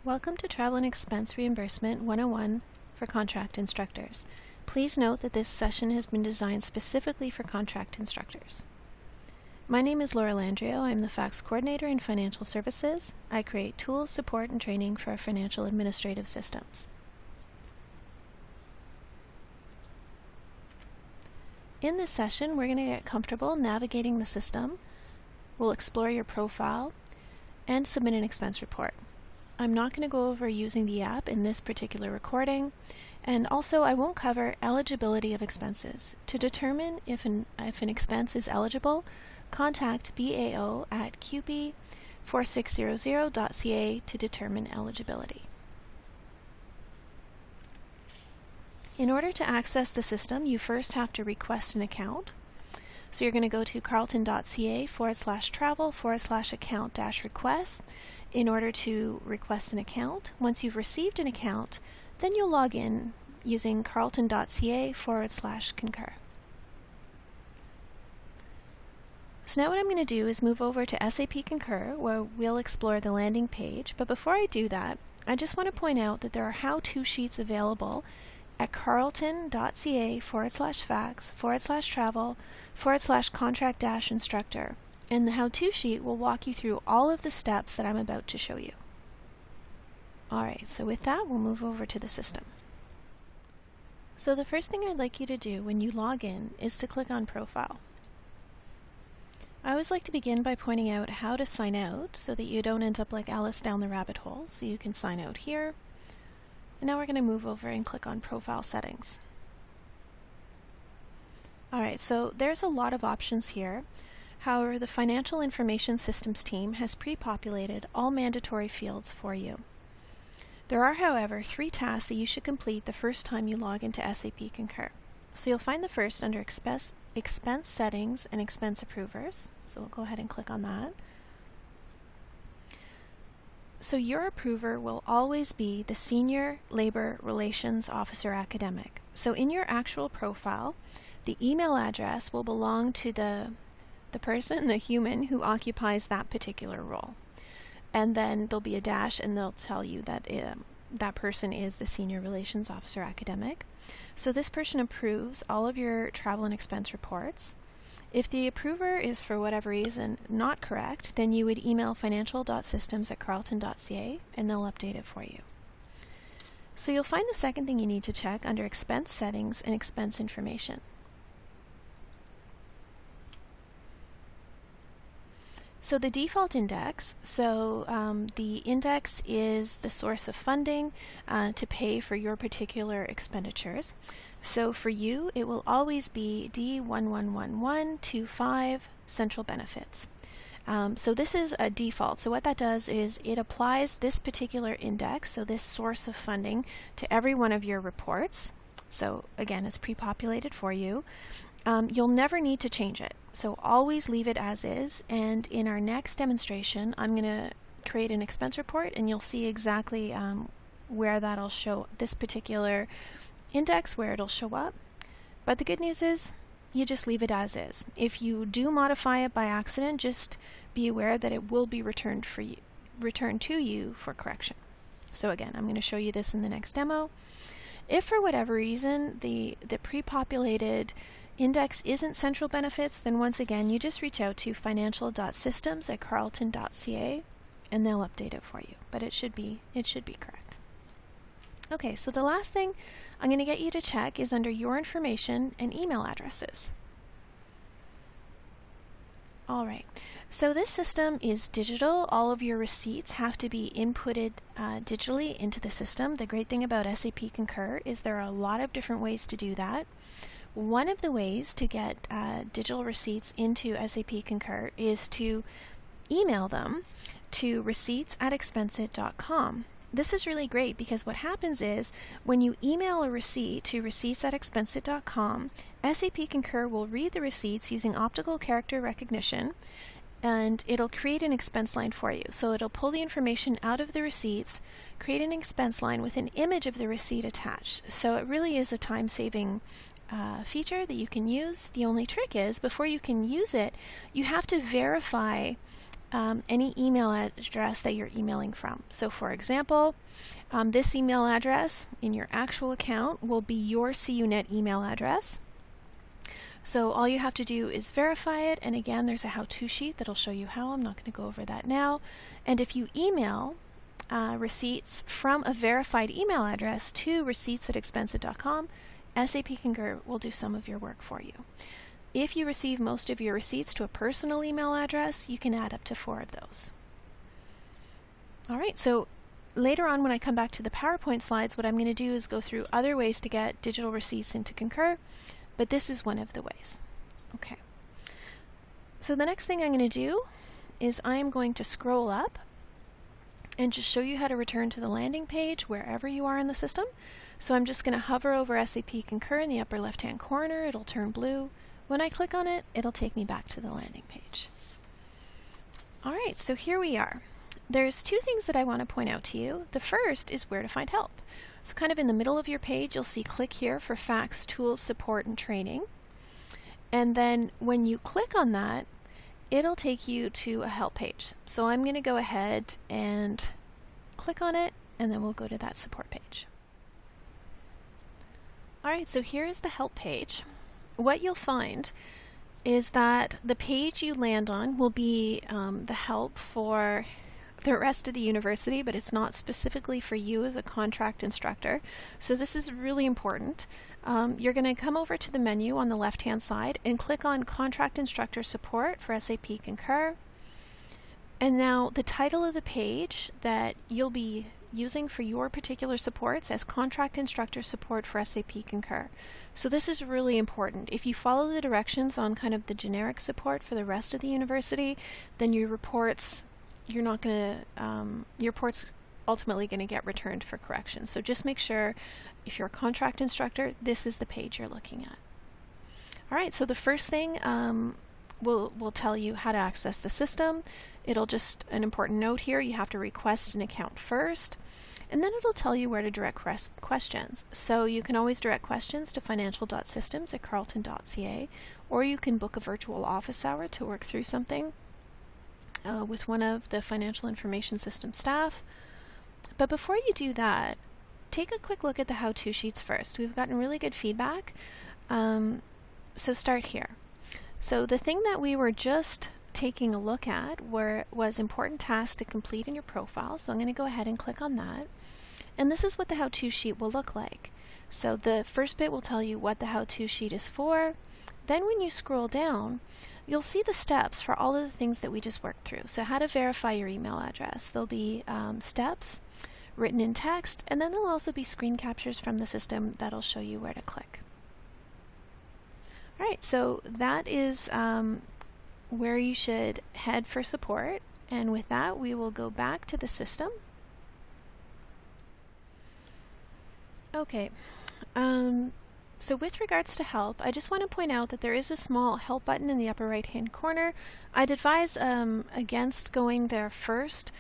Welcome to Travel and Expense Reimbursement 101 for contract instructors. Please note that this session has been designed specifically for contract instructors. My name is Laura Landrio. I'm the FACS Coordinator in Financial Services. I create tools, support, and training for our financial administrative systems. In this session, we're going to get comfortable navigating the system. We'll explore your profile and submit an expense report. I'm not going to go over using the app in this particular recording, and also I won't cover eligibility of expenses. To determine if an expense is eligible, contact BAO at qb4600.ca to determine eligibility. In order to access the system, you first have to request an account. So you're going to go to carleton.ca/travel/account-request in order to request an account. Once you've received an account, then you'll log in using carleton.ca/concur. So now what I'm going to do is move over to SAP Concur, where we'll explore the landing page. But before I do that, I just want to point out that there are how-to sheets available at carleton.ca/fax/travel/contract-instructor. And the how-to sheet will walk you through all of the steps that I'm about to show you. Alright, so with that, we'll move over to the system. So the first thing I'd like you to do when you log in is to click on Profile. I always like to begin by pointing out how to sign out so that you don't end up like Alice down the rabbit hole. So you can sign out here. And now we're going to move over and click on Profile Settings. Alright, so there's a lot of options here. However, the Financial Information Systems team has pre-populated all mandatory fields for you. There are, however, 3 tasks that you should complete the first time you log into SAP Concur. So you'll find the first under Expense Settings and Expense Approvers. So we'll go ahead and click on that. So your approver will always be the Senior Labor Relations Officer Academic. So in your actual profile, the email address will belong to the person, the human, who occupies that particular role. And then there'll be a dash and they'll tell you that that person is the Senior Relations Officer Academic. So this person approves all of your travel and expense reports. If the approver is for whatever reason not correct, then you would email financial.systems@carleton.ca and they'll update it for you. So you'll find the second thing you need to check under Expense Settings and Expense Information. So the default index, the index is the source of funding to pay for your particular expenditures. So for you, it will always be D111125 Central Benefits. So this is a default. So what that does is it applies this particular index, so this source of funding, to every one of your reports. So again, it's pre-populated for you. You'll never need to change it. So always leave it as is, and in our next demonstration I'm going to create an expense report and you'll see exactly where that'll show this particular index, where it'll show up. But the good news is you just leave it as is. If you do modify it by accident, just be aware that it will be returned to you for correction. So again, I'm going to show you this in the next demo. If for whatever reason the pre-populated index isn't Central Benefits, then once again you just reach out to financial.systems@carleton.ca and they'll update it for you. But it should be correct. Okay, so the last thing I'm going to get you to check is under Your Information and Email Addresses. Alright, so this system is digital. All of your receipts have to be inputted digitally into the system. The great thing about SAP Concur is there are a lot of different ways to do that. One of the ways to get digital receipts into SAP Concur is to email them to receipts@expenseit.com. This is really great because what happens is when you email a receipt to receipts@expenseit.com, SAP Concur will read the receipts using optical character recognition and it'll create an expense line for you. So it'll pull the information out of the receipts, create an expense line with an image of the receipt attached. So it really is a time-saving feature that you can use. The only trick is, before you can use it, you have to verify any email address that you're emailing from. So for example, this email address in your actual account will be your CUNet email address. So all you have to do is verify it, and again, there's a how-to sheet that'll show you how. I'm not going to go over that now. And if you email receipts from a verified email address to receipts@expensive.com, SAP Concur will do some of your work for you. If you receive most of your receipts to a personal email address, you can add up to 4 of those. All right, so later on when I come back to the PowerPoint slides, what I'm going to do is go through other ways to get digital receipts into Concur, but this is one of the ways. Okay. So the next thing I'm going to do is I am going to scroll up and just show you how to return to the landing page wherever you are in the system. So I'm just going to hover over SAP Concur in the upper left-hand corner. It'll turn blue. When I click on it, it'll take me back to the landing page. All right, so here we are. There's 2 things that I want to point out to you. The first is where to find help. So kind of in the middle of your page, you'll see click here for fax, tools, support, and training. And then when you click on that, it'll take you to a help page. So I'm going to go ahead and click on it, and then we'll go to that support page. All right, so here is the help page. What you'll find is that the page you land on will be the help for the rest of the university, but it's not specifically for you as a contract instructor. So this is really important. You're going to come over to the menu on the left-hand side and click on Contract Instructor Support for SAP Concur. And now the title of the page that you'll be using for your particular support says Contract Instructor Support for SAP Concur. So this is really important. If you follow the directions on kind of the generic support for the rest of the university, then your reports, your report's ultimately going to get returned for correction. So just make sure, if you're a contract instructor, this is the page you're looking at. All right, so the first thing will tell you how to access the system. It'll just, an important note here, you have to request an account first, and then it'll tell you where to direct questions. So you can always direct questions to financial.systems@carleton.ca, or you can book a virtual office hour to work through something with one of the financial information system staff. But before you do that, take a quick look at the how-to sheets first. We've gotten really good feedback, so start here. So the thing that we were just taking a look at was important tasks to complete in your profile. So I'm going to go ahead and click on that. And this is what the how-to sheet will look like. So the first bit will tell you what the how-to sheet is for. Then when you scroll down, you'll see the steps for all of the things that we just worked through. So how to verify your email address. There'll be steps written in text, and then there'll also be screen captures from the system that'll show you where to click. All right, so that is where you should head for support. And with that, we will go back to the system. Okay, so with regards to help, I just want to point out that there is a small help button in the upper right-hand corner. I'd advise against going there first,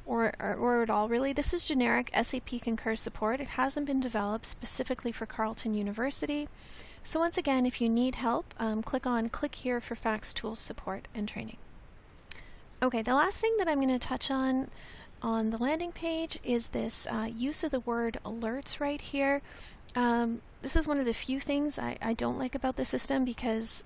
or at all really. This is generic SAP Concur support. It hasn't been developed specifically for Carleton University. So once again, if you need help, click here for fax, tools, support, and training. Okay, the last thing that I'm going to touch on the landing page is this use of the word alerts right here. This is one of the few things I don't like about the system, because,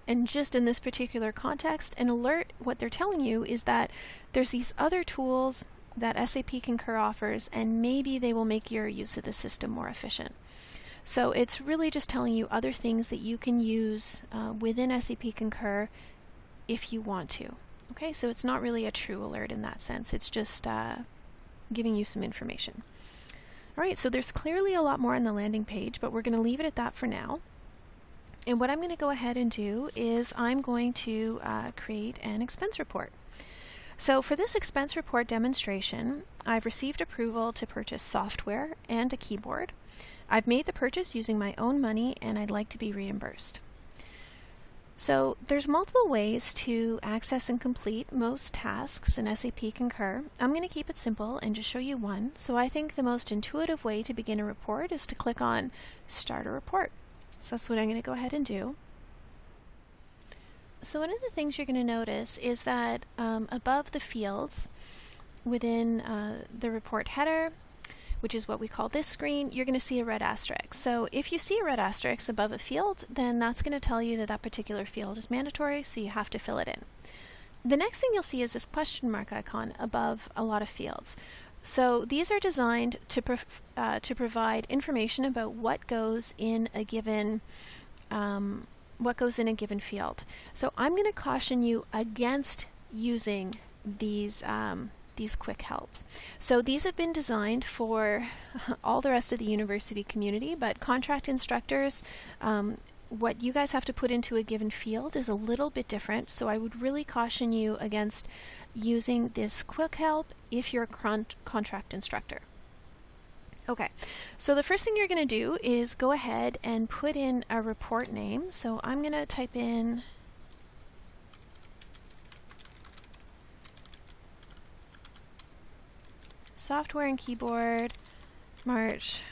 and just in this particular context, an alert, what they're telling you is that there's these other tools that SAP Concur offers, and maybe they will make your use of the system more efficient. So it's really just telling you other things that you can use within SAP Concur if you want to. Okay, so it's not really a true alert in that sense. It's just giving you some information. All right, so there's clearly a lot more on the landing page, but we're going to leave it at that for now. And what I'm going to go ahead and do is I'm going to create an expense report. So for this expense report demonstration, I've received approval to purchase software and a keyboard. I've made the purchase using my own money, and I'd like to be reimbursed. So there's multiple ways to access and complete most tasks in SAP Concur. I'm going to keep it simple and just show you one. So I think the most intuitive way to begin a report is to click on Start a Report. So that's what I'm going to go ahead and do. So one of the things you're going to notice is that above the fields within the report header, which is what we call this screen, you're going to see a red asterisk. So if you see a red asterisk above a field, then that's going to tell you that that particular field is mandatory, so you have to fill it in. The next thing you'll see is this question mark icon above a lot of fields. So these are designed to provide information about what goes in a given field. So I'm going to caution you against using these quick helps. So these have been designed for all the rest of the university community, but contract instructors, what you guys have to put into a given field is a little bit different, so I would really caution you against using this quick help if you're a contract instructor. Okay, so the first thing you're going to do is go ahead and put in a report name. So I'm going to type in Software and Keyboard, March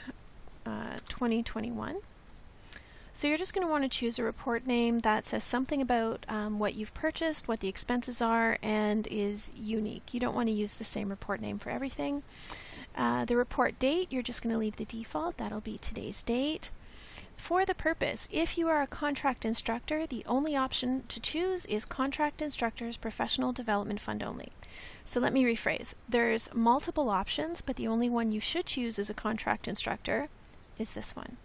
2021. So you're just going to want to choose a report name that says something about what you've purchased, what the expenses are, and is unique. You don't want to use the same report name for everything. The report date, you're just going to leave the default. That'll be today's date. For the purpose, if you are a contract instructor, the only option to choose is Contract Instructors Professional Development Fund only. So let me rephrase. There's multiple options, but the only one you should choose as a contract instructor is this one.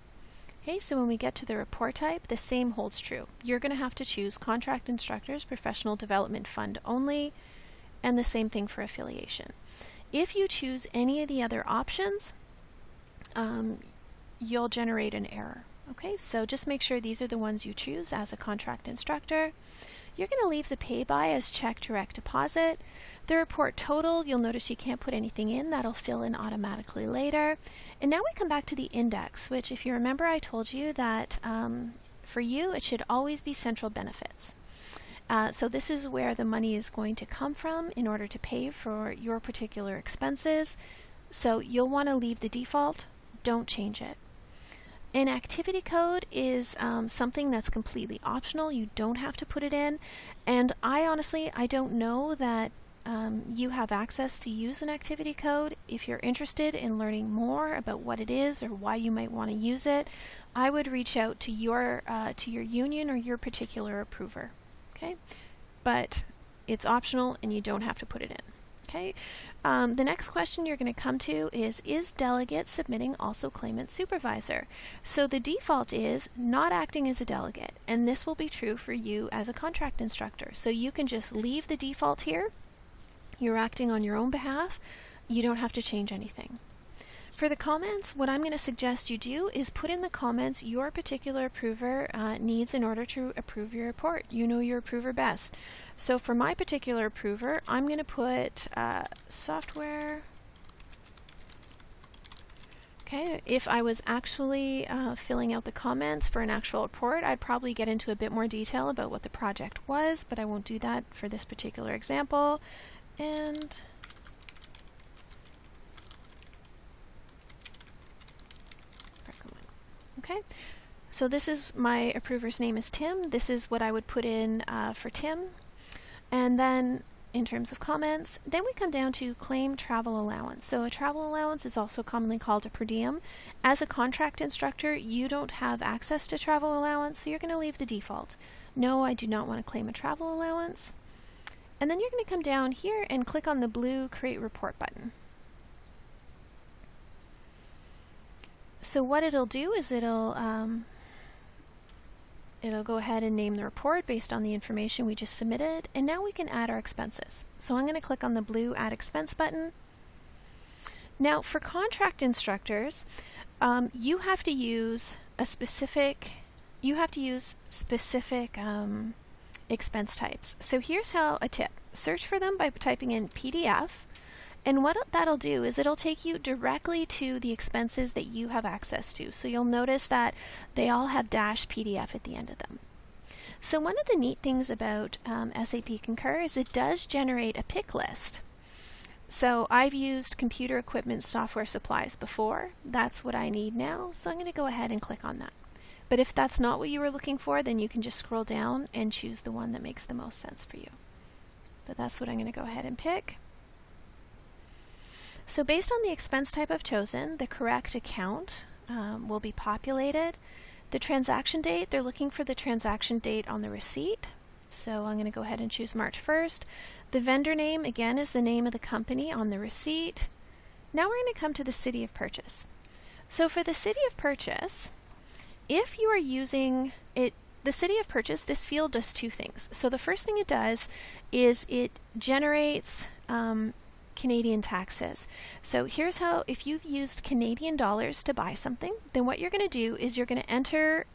Okay, so when we get to the report type, the same holds true. You're going to have to choose Contract Instructors Professional Development Fund only, and the same thing for affiliation. If you choose any of the other options, you'll generate an error. Okay, so just make sure these are the ones you choose as a contract instructor. You're going to leave the pay by as check direct deposit. The report total, you'll notice you can't put anything in. That'll fill in automatically later. And now we come back to the index, which if you remember I told you that for you it should always be central benefits. So this is where the money is going to come from in order to pay for your particular expenses. So you'll want to leave the default, don't change it. An activity code is something that's completely optional. You don't have to put it in. And I don't know that you have access to use an activity code. If you're interested in learning more about what it is or why you might want to use it, I would reach out to your union or your particular approver. Okay, but it's optional and you don't have to put it in. Okay, the next question you're going to come to is delegate submitting also claimant supervisor? So the default is not acting as a delegate, and this will be true for you as a contract instructor. So you can just leave the default here. You're acting on your own behalf. You don't have to change anything. For the comments, what I'm going to suggest you do is put in the comments your particular approver needs in order to approve your report. You know your approver best. So for my particular approver, I'm going to put software. Okay, if I was actually filling out the comments for an actual report, I'd probably get into a bit more detail about what the project was, but I won't do that for this particular example. And okay, so this is my approver's name is Tim. This is what I would put in for Tim. And then in terms of comments, then we come down to claim travel allowance. So a travel allowance is also commonly called a per diem. As a contract instructor, you don't have access to travel allowance, so you're going to leave the default. No, I do not want to claim a travel allowance. And then you're going to come down here and click on the blue Create Report button. So what it'll do is it'll go ahead and name the report based on the information we just submitted, and now we can add our expenses. So I'm going to click on the blue Add Expense button. Now for contract instructors, you have to use specific expense types. So here's how a tip. Search for them by typing in PDF. And what that'll do is it'll take you directly to the expenses that you have access to. So you'll notice that they all have -PDF at the end of them. So one of the neat things about SAP Concur is it does generate a pick list. So I've used computer equipment software supplies before. That's what I need now. So I'm going to go ahead and click on that. But if that's not what you were looking for, then you can just scroll down and choose the one that makes the most sense for you. But that's what I'm going to go ahead and pick. So based on the expense type I've chosen, the correct account will be populated. The transaction date, they're looking for the transaction date on the receipt. So I'm going to go ahead and choose March 1st. The vendor name, again, is the name of the company on the receipt. Now we're going to come to the city of purchase. So for the city of purchase, if you are using it, the city of purchase, this field does two things. So the first thing it does is it generates Canadian taxes. So here's how, if you've used Canadian dollars to buy something, then what you're going to do is you're going to enter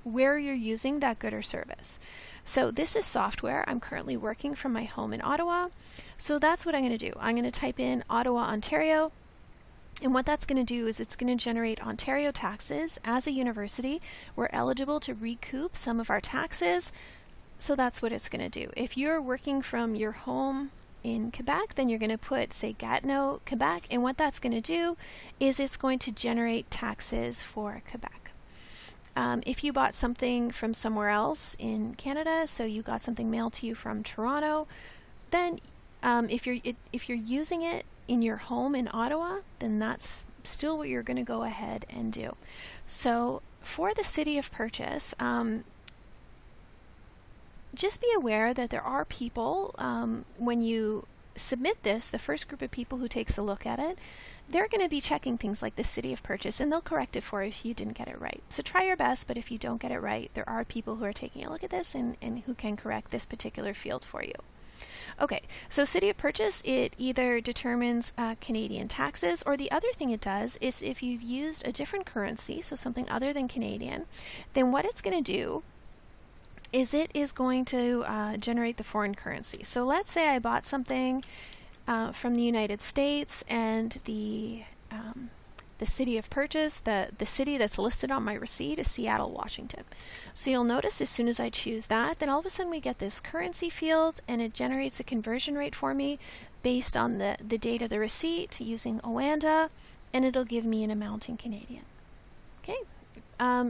where you're using that good or service. So this is software. I'm currently working from my home in Ottawa. So that's what I'm going to do. I'm going to type in Ottawa, Ontario. And what that's going to do is it's going to generate Ontario taxes. As a university, we're eligible to recoup some of our taxes. So that's what it's going to do. If you're working from your home in Quebec, then you're going to put, say, Gatineau, Quebec, and what that's going to do is it's going to generate taxes for Quebec. If you bought something from somewhere else in Canada, so you got something mailed to you from Toronto, then if you're using it in your home in Ottawa, then that's still what you're going to go ahead and do. So for the city of purchase, just be aware that there are people, when you submit this, the first group of people who takes a look at it, they're going to be checking things like the city of purchase, and they'll correct it for you if you didn't get it right. So try your best, but if you don't get it right, there are people who are taking a look at this and who can correct this particular field for you. Okay, so city of purchase, it either determines Canadian taxes, or the other thing it does is if you've used a different currency, so something other than Canadian, then what it's going to do is it is going to generate the foreign currency. So let's say I bought something from the United States, and the city of purchase, the city that's listed on my receipt is Seattle, Washington. So you'll notice as soon as I choose that, then all of a sudden we get this currency field, and it generates a conversion rate for me based on the date of the receipt using OANDA, and it'll give me an amount in Canadian. Okay.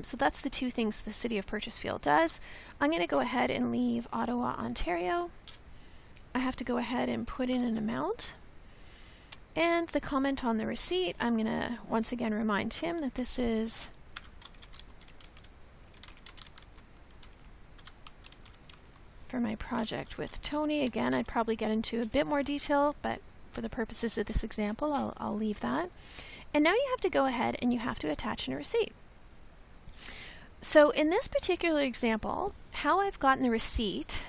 So that's the two things the city of purchase field does. I'm going to go ahead and leave Ottawa, Ontario. I have to go ahead and put in an amount. And the comment on the receipt, I'm going to once again remind Tim that this is for my project with Tony. Again, I'd probably get into a bit more detail, but for the purposes of this example, I'll leave that. And now you have to go ahead and you have to attach in a receipt. So in this particular example, how I've gotten the receipt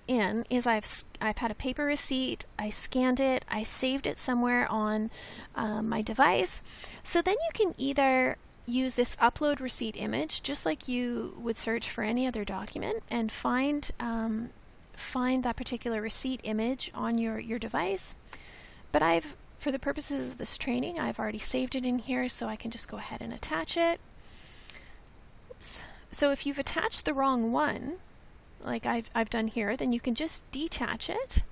in is I've had a paper receipt, I scanned it, I saved it somewhere on my device. So then you can either use this upload receipt image, just like you would search for any other document, and find that particular receipt image on your device. But for the purposes of this training, I've already saved it in here, so I can just go ahead and attach it. So if you've attached the wrong one, like I've done here, then you can just detach it.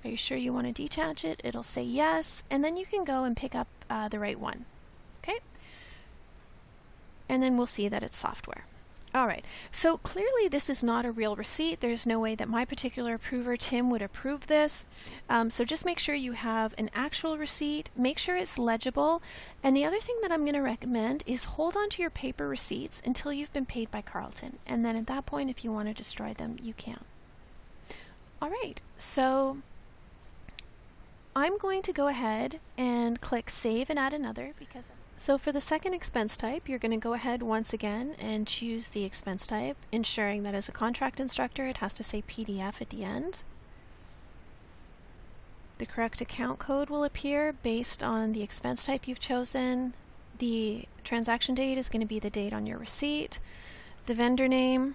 Are you sure you want to detach it? It'll say yes, and then you can go and pick up the right one. Okay? And then we'll see that it's software. All right, so clearly this is not a real receipt. There's no way that my particular approver, Tim, would approve this. So just make sure you have an actual receipt. Make sure it's legible. And the other thing that I'm going to recommend is hold on to your paper receipts until you've been paid by Carleton. And then at that point, if you want to destroy them, you can. All right, so I'm going to go ahead and click Save and Add Another because... So for the second expense type, you're going to go ahead once again and choose the expense type, ensuring that as a contract instructor, it has to say PDF at the end. The correct account code will appear based on the expense type you've chosen. The transaction date is going to be the date on your receipt. The vendor name,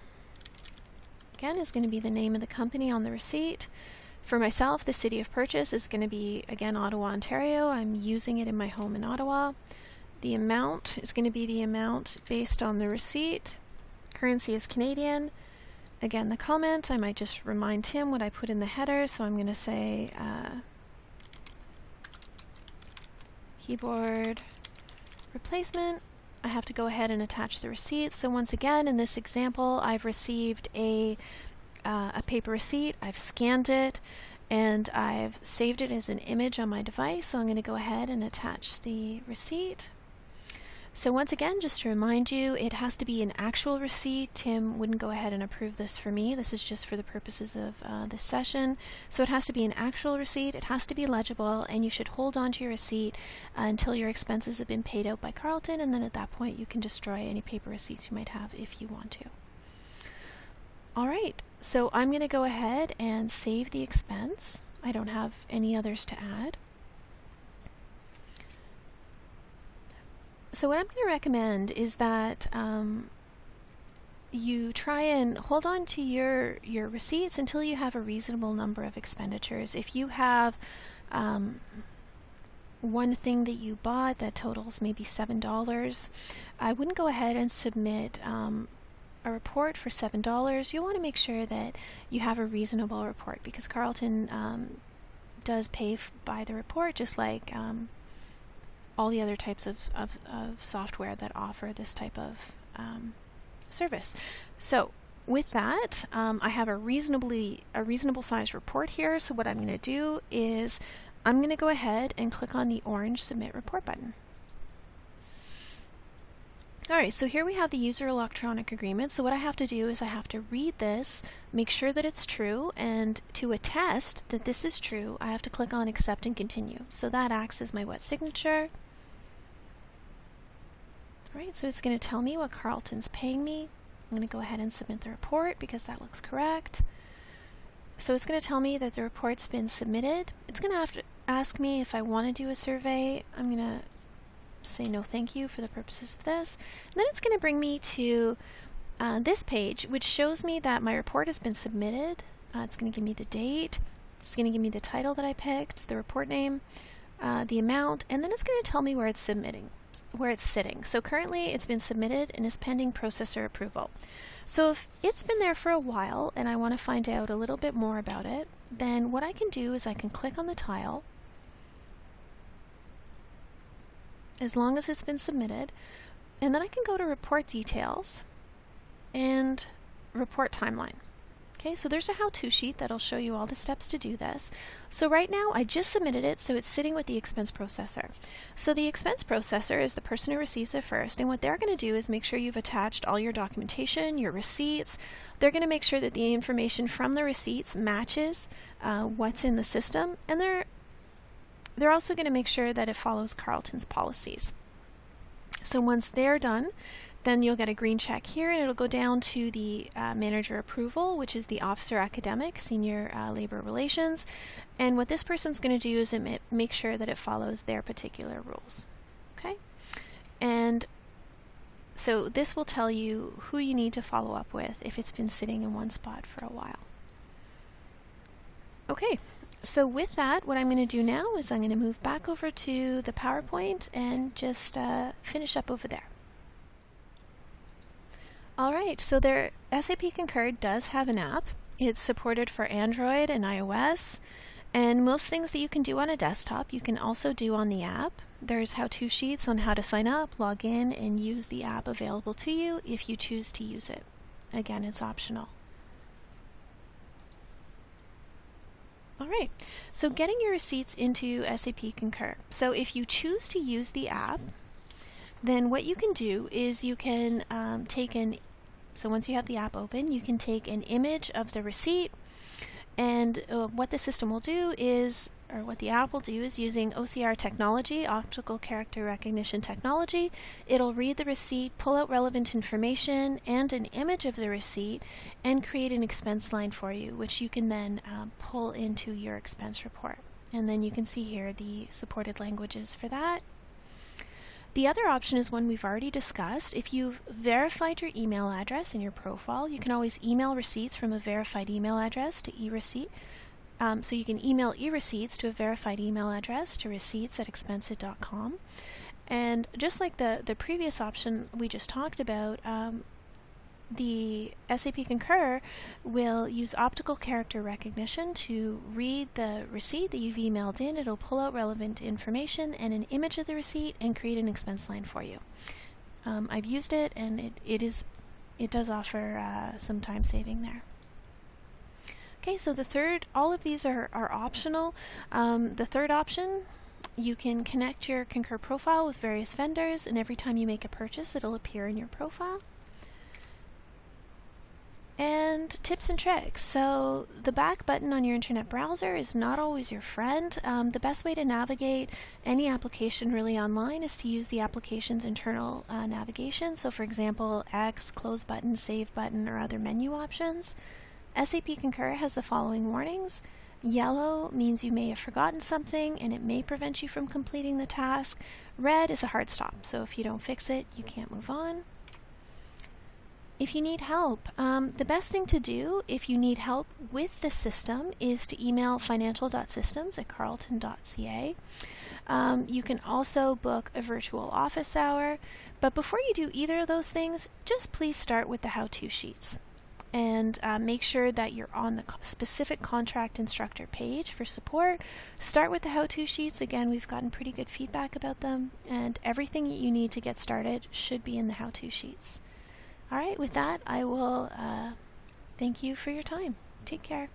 again, is going to be the name of the company on the receipt. For myself, the city of purchase is going to be, again, Ottawa, Ontario. I'm using it in my home in Ottawa. The amount is going to be the amount based on the receipt. Currency is Canadian. Again, the comment, I might just remind Tim what I put in the header, so I'm going to say keyboard replacement. I have to go ahead and attach the receipt. So once again, in this example, I've received a paper receipt, I've scanned it, and I've saved it as an image on my device. So I'm going to go ahead and attach the receipt. So once again, just to remind you, it has to be an actual receipt. Tim wouldn't go ahead and approve this for me. This is just for the purposes of this session. So it has to be an actual receipt, it has to be legible, and you should hold on to your receipt until your expenses have been paid out by Carlton, and then at that point you can destroy any paper receipts you might have if you want to. All right, so I'm going to go ahead and save the expense. I don't have any others to add. So what I'm going to recommend is that you try and hold on to your receipts until you have a reasonable number of expenditures. If you have one thing that you bought that totals maybe $7, I wouldn't go ahead and submit a report for $7. You'll want to make sure that you have a reasonable report, because Carlton does pay by the report, just like all the other types of software that offer this type of service. So with that, I have a reasonable size report here. So what I'm going to do is I'm going to go ahead and click on the orange Submit Report button. Alright, so here we have the user electronic agreement. So what I have to do is I have to read this, make sure that it's true, and to attest that this is true, I have to click on Accept and Continue. So that acts as my wet signature. Alright, so it's going to tell me what Carlton's paying me. I'm going to go ahead and submit the report because that looks correct. So it's going to tell me that the report's been submitted. It's going to have to ask me if I want to do a survey. I'm going to say no thank you for the purposes of this. And then it's going to bring me to this page, which shows me that my report has been submitted. It's going to give me the date. It's going to give me the title that I picked, the report name, the amount, and then it's going to tell me where it's sitting. So currently it's been submitted and is pending processor approval. So if it's been there for a while and I want to find out a little bit more about it, then what I can do is I can click on the tile, as long as it's been submitted, and then I can go to Report Details and Report Timeline. Okay, so there's a how-to sheet that'll show you all the steps to do this. So right now I just submitted it, so it's sitting with the expense processor. So the expense processor is the person who receives it first, and what they're going to do is make sure you've attached all your documentation, your receipts. They're going to make sure that the information from the receipts matches what's in the system, and they're also going to make sure that it follows Carlton's policies. So once they're done, then you'll get a green check here, and it'll go down to the manager approval, which is the Officer Academic Senior Labor Relations. And what this person's going to do is make sure that it follows their particular rules. Okay? And so this will tell you who you need to follow up with if it's been sitting in one spot for a while. Okay, so with that, what I'm going to do now is I'm going to move back over to the PowerPoint and just finish up over there. Alright, so their SAP Concur does have an app. It's supported for Android and iOS, and most things that you can do on a desktop you can also do on the app. There's how-to sheets on how to sign up, log in, and use the app available to you if you choose to use it. Again, it's optional. Alright, so getting your receipts into SAP Concur. So if you choose to use the app, then what you can do is you can so once you have the app open, you can take an image of the receipt, and what the system will do is, or what the app will do is, using OCR technology, optical character recognition technology, it'll read the receipt, pull out relevant information and an image of the receipt, and create an expense line for you, which you can then pull into your expense report. And then you can see here the supported languages for that. The other option is one we've already discussed. If you've verified your email address in your profile, you can always email receipts from a verified email address to eReceipt. So you can email eReceipts to a verified email address to receipts@expensit.com. And just like the previous option we just talked about, the SAP Concur will use optical character recognition to read the receipt that you've emailed in. It'll pull out relevant information and an image of the receipt and create an expense line for you. I've used it, and it does offer some time saving there. Okay, so all of these are optional. The third option, you can connect your Concur profile with various vendors, and every time you make a purchase, it'll appear in your profile. And tips and tricks. So the back button on your internet browser is not always your friend. The best way to navigate any application really online is to use the application's internal navigation. So for example, X, close button, save button, or other menu options. SAP Concur has the following warnings. Yellow means you may have forgotten something and it may prevent you from completing the task. Red is a hard stop, so if you don't fix it, you can't move on. If you need help, the best thing to do if you need help with the system is to email financial.systems@carleton.ca. You can also book a virtual office hour, but before you do either of those things, just please start with the how-to sheets. And make sure that you're on the specific contract instructor page for support. Start with the how-to sheets. Again, we've gotten pretty good feedback about them, and everything that you need to get started should be in the how-to sheets. All right, with that, I will thank you for your time. Take care.